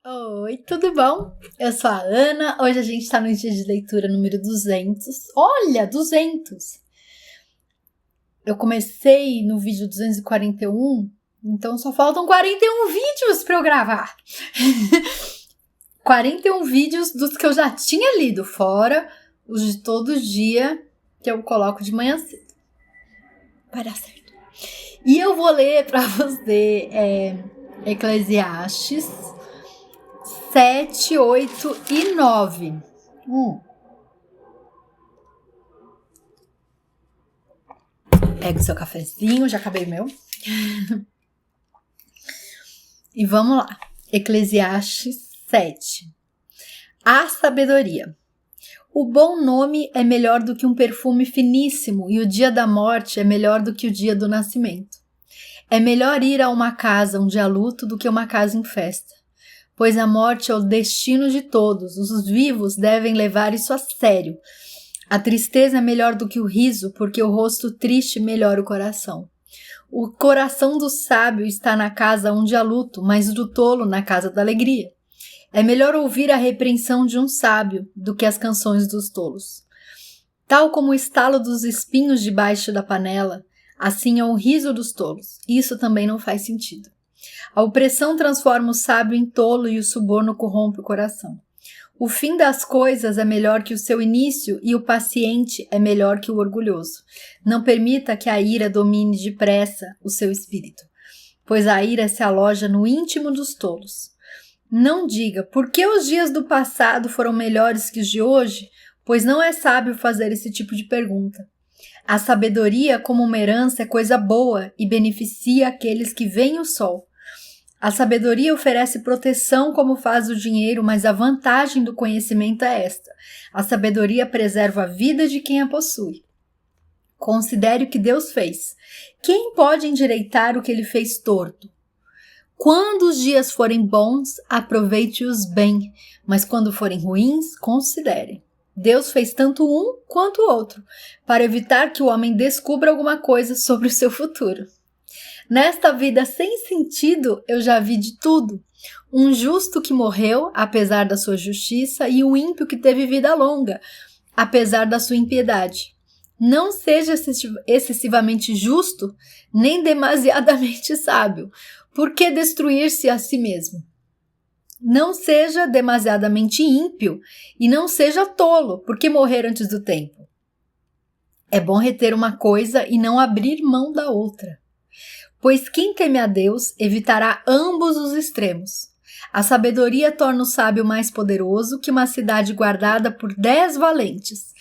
Oi, tudo bom? Eu sou a Ana, hoje a gente tá no dia de leitura número 200. Olha, 200! Eu comecei no vídeo 241, então só faltam 41 vídeos pra eu gravar. 41 vídeos dos que eu já tinha lido, fora os de todo dia que eu coloco de manhã cedo. Vai dar certo. E eu vou ler pra você Eclesiastes 7, 8 e 9. Pega o seu cafezinho, já acabei o meu. E vamos lá. Eclesiastes 7. A sabedoria. O bom nome é melhor do que um perfume finíssimo, e o dia da morte é melhor do que o dia do nascimento. É melhor ir a uma casa onde há luto do que uma casa em festa, pois a morte é o destino de todos, os vivos devem levar isso a sério. A tristeza é melhor do que o riso, porque o rosto triste melhora o coração. O coração do sábio está na casa onde há luto, mas do tolo na casa da alegria. É melhor ouvir a repreensão de um sábio do que as canções dos tolos. Tal como o estalo dos espinhos debaixo da panela, assim é o riso dos tolos. Isso também não faz sentido. A opressão transforma o sábio em tolo e o suborno corrompe o coração. O fim das coisas é melhor que o seu início e o paciente é melhor que o orgulhoso. Não permita que a ira domine depressa o seu espírito, pois a ira se aloja no íntimo dos tolos. Não diga, por que os dias do passado foram melhores que os de hoje? Pois não é sábio fazer esse tipo de pergunta. A sabedoria, como uma herança, é coisa boa e beneficia aqueles que veem o sol. A sabedoria oferece proteção como faz o dinheiro, mas a vantagem do conhecimento é esta. A sabedoria preserva a vida de quem a possui. Considere o que Deus fez. Quem pode endireitar o que ele fez torto? Quando os dias forem bons, aproveite-os bem, mas quando forem ruins, considere. Deus fez tanto um quanto o outro, para evitar que o homem descubra alguma coisa sobre o seu futuro. Nesta vida sem sentido, eu já vi de tudo. Um justo que morreu, apesar da sua justiça, e um ímpio que teve vida longa, apesar da sua impiedade. Não seja excessivamente justo, nem demasiadamente sábio. Por que destruir-se a si mesmo? Não seja demasiadamente ímpio e não seja tolo, por que morrer antes do tempo? É bom reter uma coisa e não abrir mão da outra. Pois quem teme a Deus evitará ambos os extremos. A sabedoria torna o sábio mais poderoso que uma cidade guardada por 10 valentes.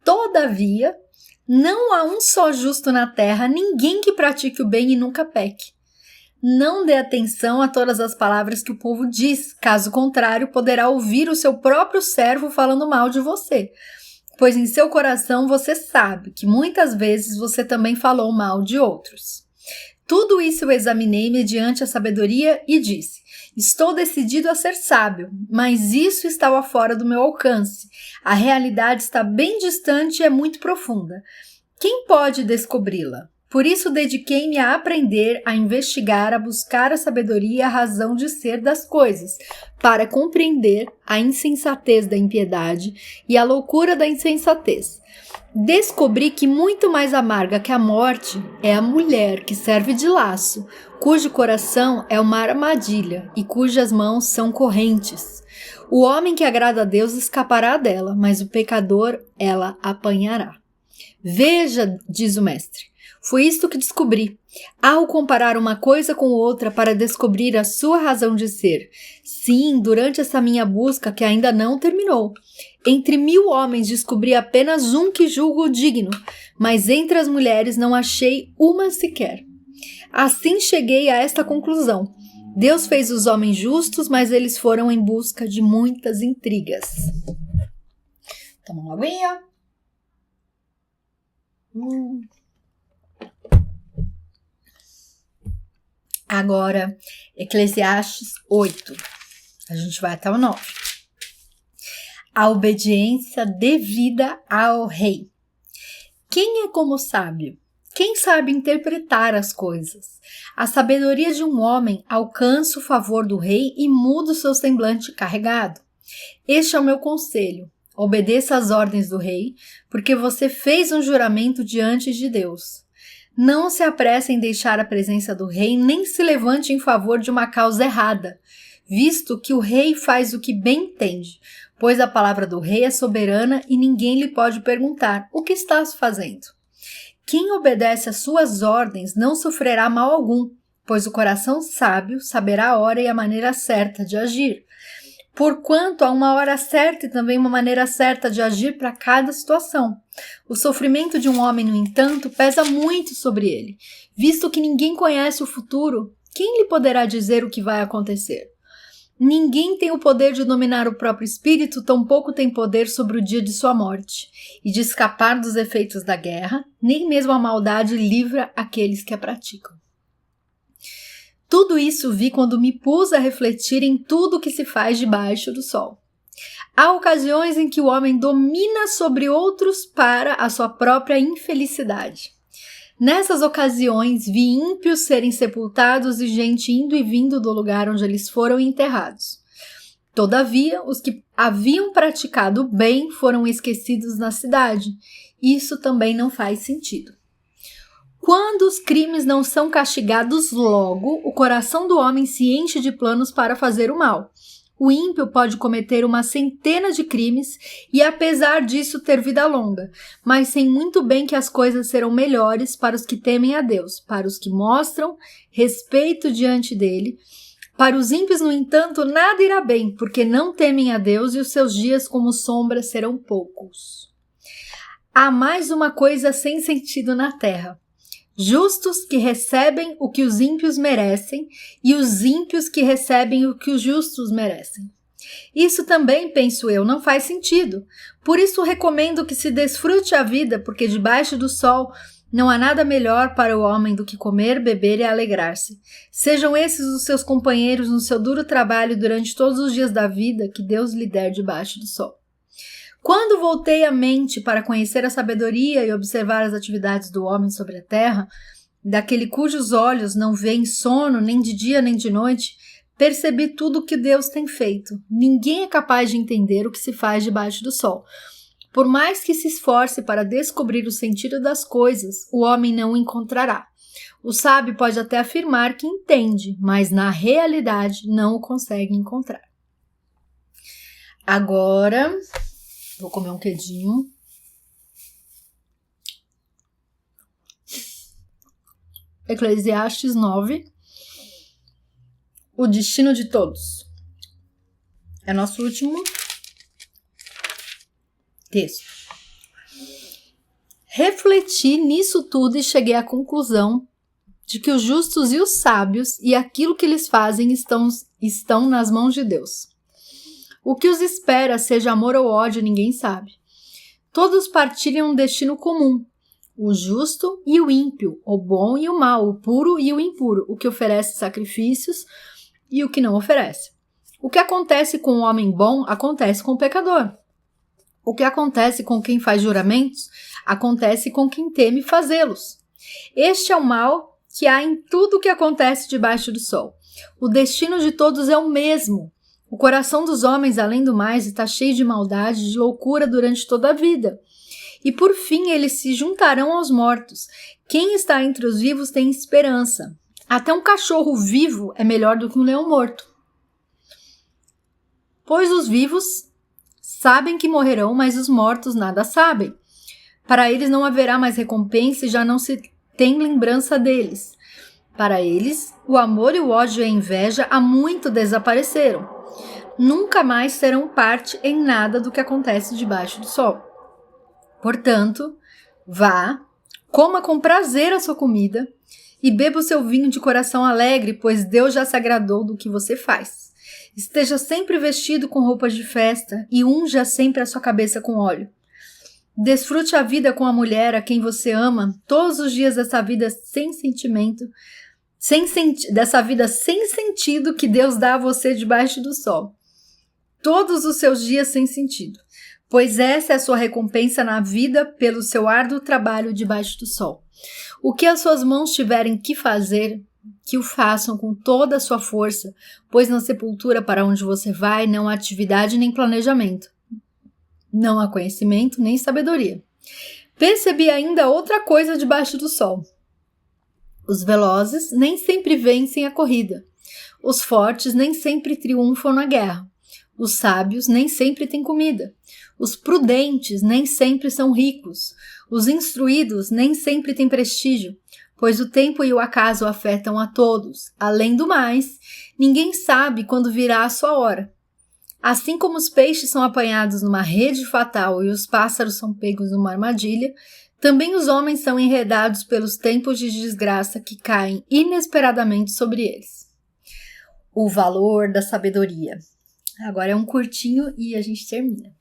Todavia, não há um só justo na terra, ninguém que pratique o bem e nunca peque. Não dê atenção a todas as palavras que o povo diz, caso contrário, poderá ouvir o seu próprio servo falando mal de você. Pois em seu coração você sabe que muitas vezes você também falou mal de outros. Tudo isso eu examinei mediante a sabedoria e disse: estou decidido a ser sábio, mas isso estava fora do meu alcance. A realidade está bem distante e é muito profunda. Quem pode descobri-la? Por isso dediquei-me a aprender, a investigar, a buscar a sabedoria e a razão de ser das coisas, para compreender a insensatez da impiedade e a loucura da insensatez. Descobri que muito mais amarga que a morte é a mulher que serve de laço, cujo coração é uma armadilha e cujas mãos são correntes. O homem que agrada a Deus escapará dela, mas o pecador ela apanhará. Veja, diz o mestre, foi isto que descobri. Ao comparar uma coisa com outra para descobrir a sua razão de ser. Sim, durante essa minha busca que ainda não terminou. Entre 1000 homens descobri apenas um que julgo digno, mas entre as mulheres não achei uma sequer. Assim cheguei a esta conclusão. Deus fez os homens justos, mas eles foram em busca de muitas intrigas. Toma uma aguinha. Agora, Eclesiastes 8. A gente vai até o 9. A obediência devida ao rei. Quem é como sábio? Quem sabe interpretar as coisas? A sabedoria de um homem alcança o favor do rei e muda o seu semblante carregado. Este é o meu conselho. Obedeça às ordens do rei, porque você fez um juramento diante de Deus. Não se apresse em deixar a presença do rei, nem se levante em favor de uma causa errada, visto que o rei faz o que bem entende, pois a palavra do rei é soberana e ninguém lhe pode perguntar: o que estás fazendo? Quem obedece às suas ordens não sofrerá mal algum, pois o coração sábio saberá a hora e a maneira certa de agir. Porquanto há uma hora certa e também uma maneira certa de agir para cada situação. O sofrimento de um homem, no entanto, pesa muito sobre ele. Visto que ninguém conhece o futuro, quem lhe poderá dizer o que vai acontecer? Ninguém tem o poder de dominar o próprio espírito, tampouco tem poder sobre o dia de sua morte, e de escapar dos efeitos da guerra, nem mesmo a maldade livra aqueles que a praticam. Tudo isso vi quando me pus a refletir em tudo que se faz debaixo do sol. Há ocasiões em que o homem domina sobre outros para a sua própria infelicidade. Nessas ocasiões, vi ímpios serem sepultados e gente indo e vindo do lugar onde eles foram enterrados. Todavia, os que haviam praticado o bem foram esquecidos na cidade. Isso também não faz sentido. Quando os crimes não são castigados logo, o coração do homem se enche de planos para fazer o mal. O ímpio pode cometer uma centena de crimes e, apesar disso, ter vida longa, mas sei muito bem que as coisas serão melhores para os que temem a Deus, para os que mostram respeito diante dele. Para os ímpios, no entanto, nada irá bem, porque não temem a Deus e os seus dias como sombras serão poucos. Há mais uma coisa sem sentido na terra. Justos que recebem o que os ímpios merecem e os ímpios que recebem o que os justos merecem. Isso também, penso eu, não faz sentido. Por isso recomendo que se desfrute a vida, porque debaixo do sol não há nada melhor para o homem do que comer, beber e alegrar-se. Sejam esses os seus companheiros no seu duro trabalho durante todos os dias da vida que Deus lhe der debaixo do sol. Quando voltei a mente para conhecer a sabedoria e observar as atividades do homem sobre a terra, daquele cujos olhos não veem sono nem de dia nem de noite, percebi tudo o que Deus tem feito. Ninguém é capaz de entender o que se faz debaixo do sol. Por mais que se esforce para descobrir o sentido das coisas, o homem não o encontrará. O sábio pode até afirmar que entende, mas na realidade não o consegue encontrar. Agora, vou comer um queijinho. Eclesiastes 9. O destino de todos. É nosso último texto. Refleti nisso tudo e cheguei à conclusão de que os justos e os sábios e aquilo que eles fazem estão nas mãos de Deus. O que os espera, seja amor ou ódio, ninguém sabe. Todos partilham um destino comum, o justo e o ímpio, o bom e o mal, o puro e o impuro, o que oferece sacrifícios e o que não oferece. O que acontece com o homem bom, acontece com o pecador. O que acontece com quem faz juramentos, acontece com quem teme fazê-los. Este é o mal que há em tudo o que acontece debaixo do sol. O destino de todos é o mesmo. O coração dos homens, além do mais, está cheio de maldade, de loucura durante toda a vida. E por fim eles se juntarão aos mortos. Quem está entre os vivos tem esperança. Até um cachorro vivo é melhor do que um leão morto. Pois os vivos sabem que morrerão, mas os mortos nada sabem. Para eles não haverá mais recompensa e já não se tem lembrança deles. Para eles, o amor e o ódio e a inveja há muito desapareceram. Nunca mais serão parte em nada do que acontece debaixo do sol. Portanto, vá, coma com prazer a sua comida e beba o seu vinho de coração alegre, pois Deus já se agradou do que você faz. Esteja sempre vestido com roupas de festa e unja sempre a sua cabeça com óleo. Desfrute a vida com a mulher a quem você ama, todos os dias dessa vida sem sentido que Deus dá a você debaixo do sol. Todos os seus dias sem sentido, pois essa é a sua recompensa na vida pelo seu árduo trabalho debaixo do sol. O que as suas mãos tiverem que fazer, que o façam com toda a sua força, pois na sepultura para onde você vai não há atividade nem planejamento. Não há conhecimento nem sabedoria. Percebi ainda outra coisa debaixo do sol. Os velozes nem sempre vencem a corrida. Os fortes nem sempre triunfam na guerra. Os sábios nem sempre têm comida. Os prudentes nem sempre são ricos. Os instruídos nem sempre têm prestígio, pois o tempo e o acaso afetam a todos. Além do mais, ninguém sabe quando virá a sua hora. Assim como os peixes são apanhados numa rede fatal e os pássaros são pegos numa armadilha, também os homens são enredados pelos tempos de desgraça que caem inesperadamente sobre eles. O valor da sabedoria. Agora é um curtinho e a gente termina.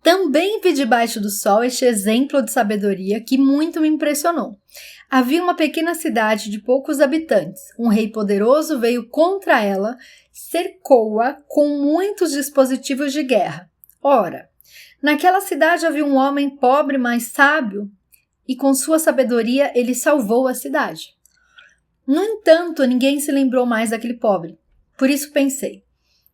Também vi debaixo do sol este exemplo de sabedoria que muito me impressionou. Havia uma pequena cidade de poucos habitantes. Um rei poderoso veio contra ela, cercou-a com muitos dispositivos de guerra. Ora, naquela cidade havia um homem pobre, mas sábio, e com sua sabedoria ele salvou a cidade. No entanto, ninguém se lembrou mais daquele pobre. Por isso pensei,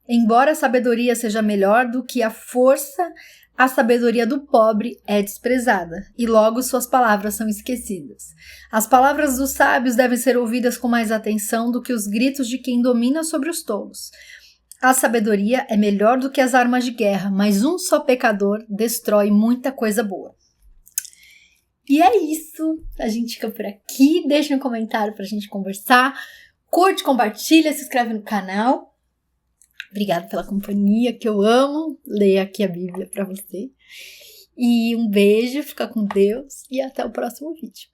embora a sabedoria seja melhor do que a força, a sabedoria do pobre é desprezada, e logo suas palavras são esquecidas. As palavras dos sábios devem ser ouvidas com mais atenção do que os gritos de quem domina sobre os tolos. A sabedoria é melhor do que as armas de guerra, mas um só pecador destrói muita coisa boa. E é isso, a gente fica por aqui, deixa um comentário pra gente conversar, curte, compartilha, se inscreve no canal. Obrigada pela companhia, que eu amo ler aqui a Bíblia pra você. E um beijo, fica com Deus e até o próximo vídeo.